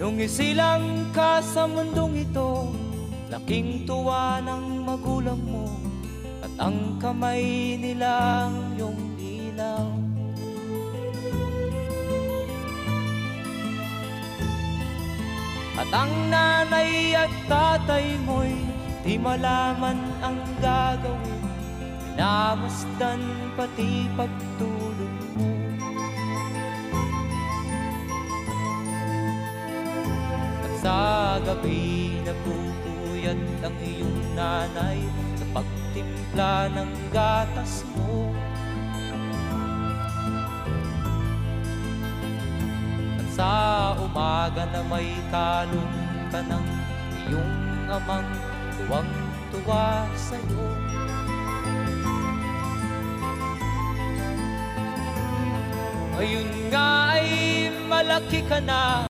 Nung isilang ka sa mundong ito, laking tuwa ng magulang mo, at ang kamay nilang iyong ilaw. At ang nanay at tatay mo'y di malaman ang gagawin, minamasdan pati pagtulog mo. At sa gabi napupuyat ang iyong nanay sa pagtimpla ng gatas mo. At sa umaga na may kalong ka ng iyong amang tuwang-tuwa sa'yo. Ngayon nga ay malaki ka na,